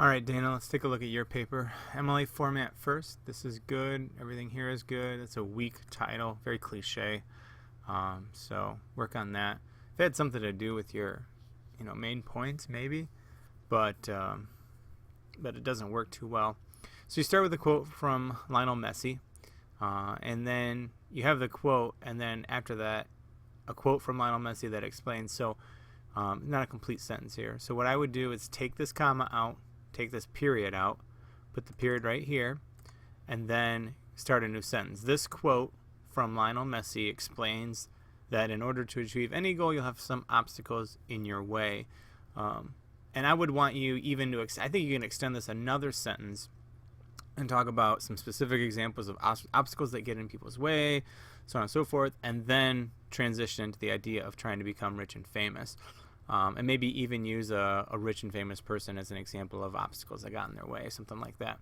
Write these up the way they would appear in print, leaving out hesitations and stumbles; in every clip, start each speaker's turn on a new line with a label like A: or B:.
A: All right, Dana, let's take a look at your paper. MLA format first. This is good. Everything here is good. It's a weak title, very cliche. So work on that. If it had something to do with your, main points, maybe, but it doesn't work too well. So you start with a quote from Lionel Messi, and then you have the quote, and then after that, a quote from Lionel Messi that explains. So not a complete sentence here. So what I would do is take this comma out, take this period out, put the period right here, and then start a new sentence. This quote from Lionel Messi explains that in order to achieve any goal, you'll have some obstacles in your way. And I would want you even to, I think you can extend this another sentence and talk about some specific examples of obstacles that get in people's way, so on and so forth, and then transition into the idea of trying to become rich and famous. And maybe even use a rich and famous person as an example of obstacles that got in their way, something like that.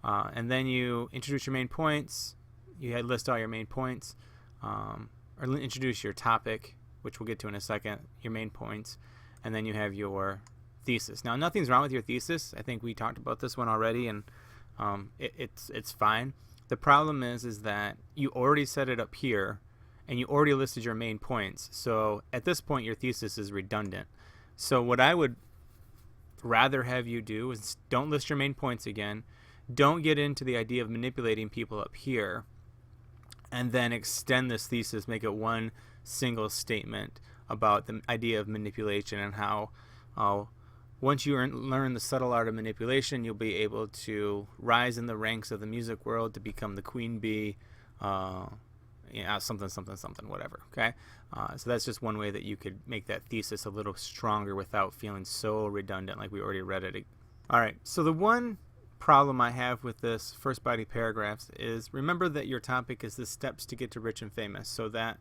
A: And then you introduce your main points. You list all your main points, or introduce your topic, which we'll get to in a second, your main points, and then you have your thesis. Now, nothing's wrong with your thesis. I think we talked about this one already, and it's fine. The problem is that you already set it up here, and you already listed your main points. So at this point, your thesis is redundant. So what I would rather have you do is don't list your main points again. Don't get into the idea of manipulating people up here, and then extend this thesis, make it one single statement about the idea of manipulation and how once you learn the subtle art of manipulation, you'll be able to rise in the ranks of the music world to become the queen bee, something, whatever. Okay, so that's just one way that you could make that thesis a little stronger without feeling so redundant, like we already read it. All right, so the one problem I have with this first body paragraphs is remember that your topic is the steps to get to rich and famous, so that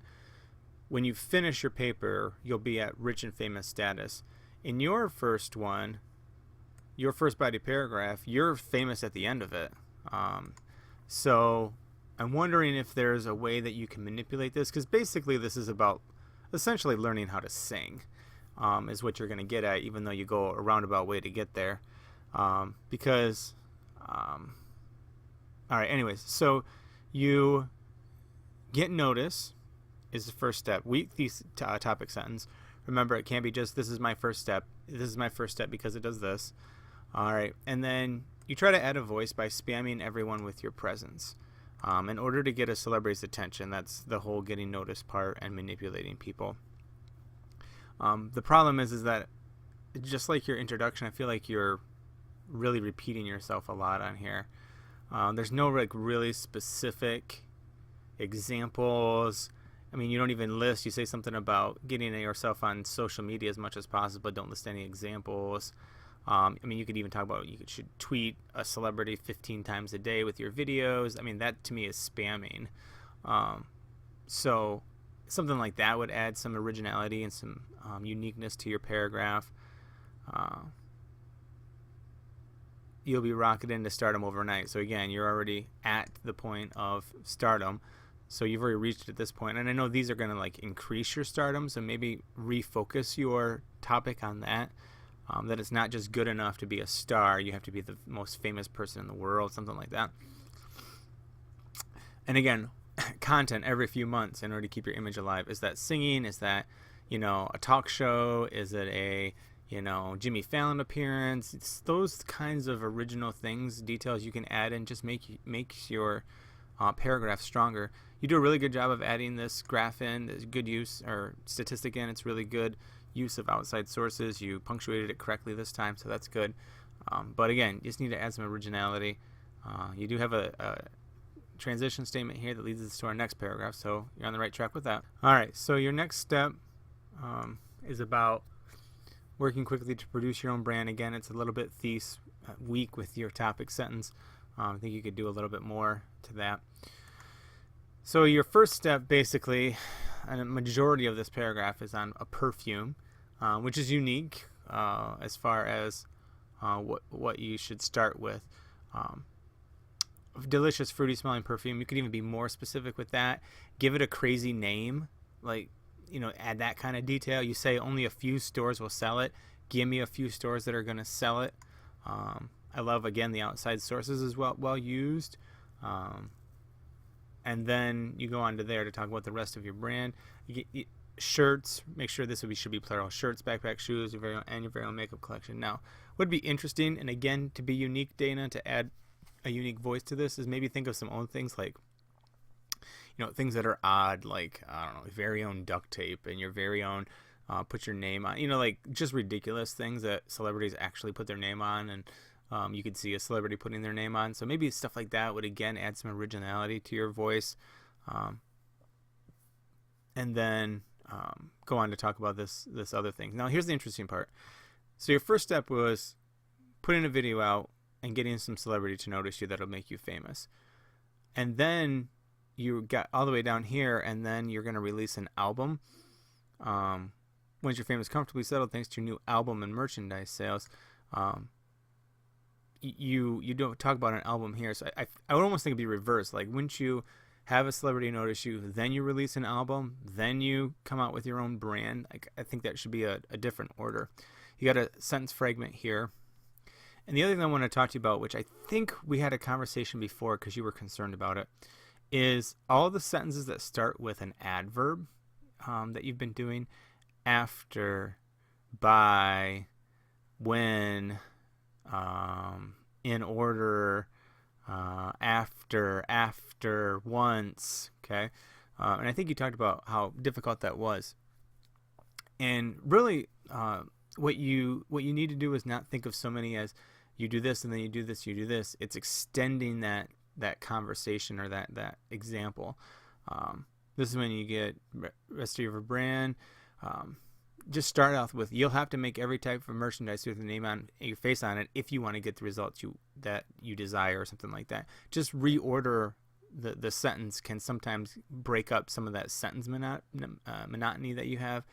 A: when you finish your paper, you'll be at rich and famous status. In your first one, your first body paragraph, you're famous at the end of it. So I'm wondering if there's a way that you can manipulate this, because basically this is about essentially learning how to sing, is what you're going to get at, even though you go a roundabout way to get there. All right, anyways, so you get notice is the first step. Weak topic sentence. Remember, it can't be just, this is my first step. This is my first step because it does this. All right, and then you try to add a voice by spamming everyone with your presence. In order to get a celebrity's attention. That's the whole getting noticed part and manipulating people. The problem is that just like your introduction, I feel like you're really repeating yourself a lot on here. There's no really specific examples. I mean, you don't even list. You say something about getting yourself on social media as much as possible, but don't list any examples. I mean, you could even talk about should tweet a celebrity 15 times a day with your videos. I mean, that to me is spamming. So something like that would add some originality and some uniqueness to your paragraph. You'll be rocketed into stardom overnight. So again, you're already at the point of stardom. So you've already reached it at this point. And I know these are going to increase your stardom. So maybe refocus your topic on that. That it's not just good enough to be a star. You have to be the most famous person in the world, something like that. And again, content every few months in order to keep your image alive. Is that singing? Is that, a talk show? Is it a, Jimmy Fallon appearance? It's those kinds of original things, details you can add in, just makes your paragraph stronger. You do a really good job of adding this graph in. There's good use, or statistic in. It's really good use of outside sources. You punctuated it correctly this time, so that's good. But again, you just need to add some originality. You do have a transition statement here that leads us to our next paragraph, so you're on the right track with that. All right, so your next step is about working quickly to produce your own brand. Again, it's a little bit weak with your topic sentence. I think you could do a little bit more to that. So your first step, basically, and a majority of this paragraph is on a perfume, which is unique as far as what you should start with. Delicious, fruity smelling perfume. You could even be more specific with that. Give it a crazy name, add that kind of detail. You say only a few stores will sell it. Give me a few stores that are going to sell it. I love, again, the outside sources as well used. And then you go on to there to talk about the rest of your brand. Shirts, make sure this should be plural. Shirts, backpacks, shoes, and your very own makeup collection. Now, would be interesting, and again, to be unique, Dana, to add a unique voice to this, is maybe think of some own things, like, things that are odd, like, I don't know, your very own duct tape and your very own put your name on, like just ridiculous things that celebrities actually put their name on, and you could see a celebrity putting their name on. So maybe stuff like that would, again, add some originality to your voice. And then go on to talk about this other thing. Now, here's the interesting part. So your first step was putting a video out and getting some celebrity to notice you that'll make you famous. And then you got all the way down here, and then you're going to release an album. Once your fame is comfortably settled, thanks to your new album and merchandise sales, you don't talk about an album here. So I would almost think it'd be reversed. Like, wouldn't you have a celebrity notice you, then you release an album, then you come out with your own brand? I think that should be a different order. You got a sentence fragment here. And the other thing I want to talk to you about, which I think we had a conversation before because you were concerned about it, is all the sentences that start with an adverb that you've been doing: after, by, when, in order, after, once, okay? And I think you talked about how difficult that was. And really, what you need to do is not think of so many as you do this and then you do this, you do this. It's extending that conversation or that example. This is when you get rest of your brand. Just start off with, you'll have to make every type of merchandise with your name on your face on it if you want to get the results that you desire, or something like that. Just reorder the sentence can sometimes break up some of that sentence monotony that you have.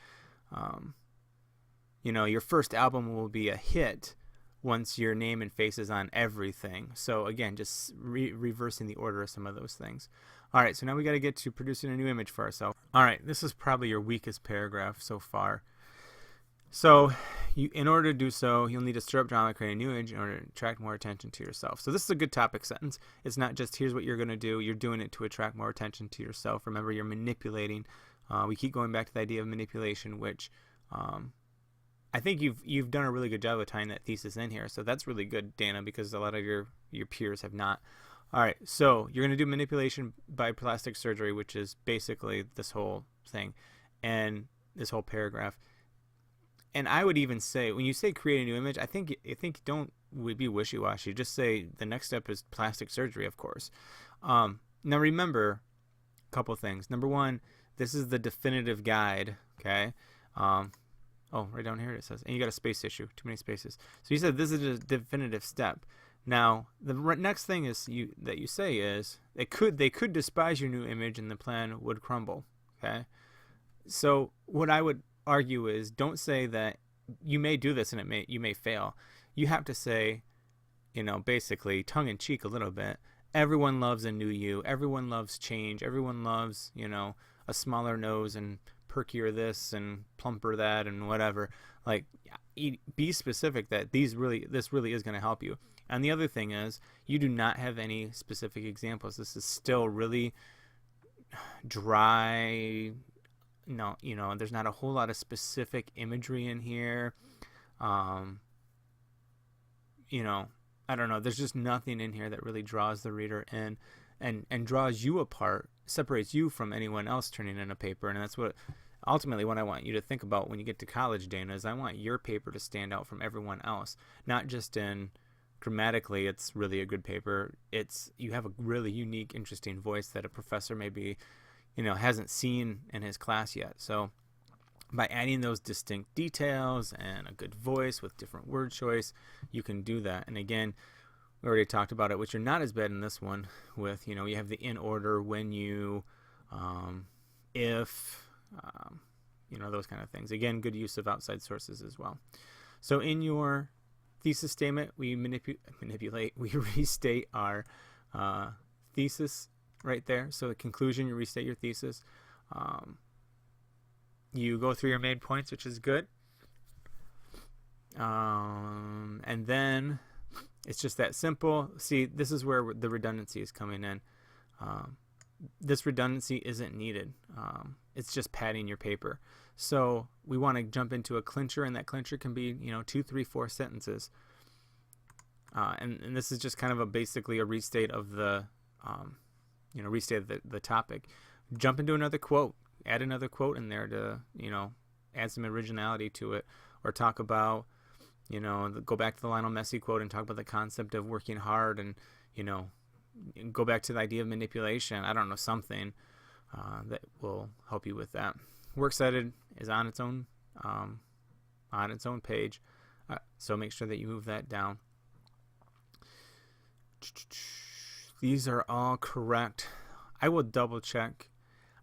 A: Your first album will be a hit once your name and face is on everything. So again, just reversing the order of some of those things. All right, so now we got to get to producing a new image for ourselves. All right, this is probably your weakest paragraph so far. So in order to do so, you'll need to stir up drama, create a new image in order to attract more attention to yourself. So this is a good topic sentence. It's not just here's what you're going to do. You're doing it to attract more attention to yourself. Remember, you're manipulating. We keep going back to the idea of manipulation, which I think you've done a really good job of tying that thesis in here. So that's really good, Dana, because a lot of your peers have not. All right, so you're going to do manipulation by plastic surgery, which is basically this whole thing and this whole paragraph. And I would even say, when you say create a new image, I think don't be wishy-washy. Just say the next step is plastic surgery, of course. Now remember a couple things. Number one, this is the definitive guide, okay? Right down here it says, and you got a space issue, too many spaces. So you said this is a definitive step. Now, the next thing is that you say is they could despise your new image and the plan would crumble, okay? So what I would argue is, don't say that you may do this and you may fail. You have to say, basically tongue in cheek a little bit, everyone loves a new you, everyone loves change, everyone loves, a smaller nose and perkier this and plumper that and whatever. Like, be specific that this really is going to help you. And the other thing is, you do not have any specific examples. This is still really dry. No, there's not a whole lot of specific imagery in here. I don't know. There's just nothing in here that really draws the reader in and draws you apart, separates you from anyone else turning in a paper. And that's what ultimately what I want you to think about when you get to college, Dana, is I want your paper to stand out from everyone else, not just in grammatically it's really a good paper. You have a really unique, interesting voice that a professor maybe hasn't seen in his class yet. So by adding those distinct details and a good voice with different word choice, you can do that. And again, we already talked about it, which are not as bad in this one with, you have the in order, when you, if, those kind of things. Again, good use of outside sources as well. So in your thesis statement, we restate our thesis right there. So the conclusion, you restate your thesis. You go through your main points, which is good. And then It's just that simple. See, this is where the redundancy is coming in. This redundancy isn't needed. It's just padding your paper. So we want to jump into a clincher, and that clincher can be 2, 3, 4 sentences. And this is just kind of basically a restate of the the topic. Jump into another quote. Add another quote in there to add some originality to it, or talk about go back to the Lionel Messi quote and talk about the concept of working hard, and go back to the idea of manipulation. I don't know, something that will help you with that. Works Cited is on its own page, so make sure that you move that down. These are all correct. I will double check.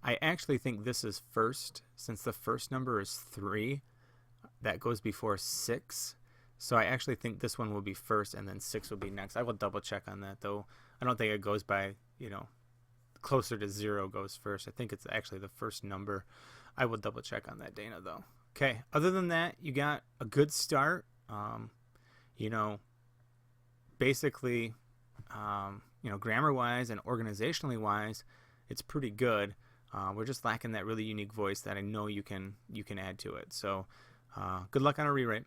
A: I actually think this is first, since the first number is 3. That goes before 6. So I actually think this one will be first, and then 6 will be next. I will double check on that, though. I don't think it goes by, closer to 0 goes first. I think it's actually the first number. I will double check on that, Dana, though. Okay, other than that, you got a good start. Basically, grammar-wise and organizationally-wise, it's pretty good. We're just lacking that really unique voice that I know you can add to it. So good luck on a rewrite.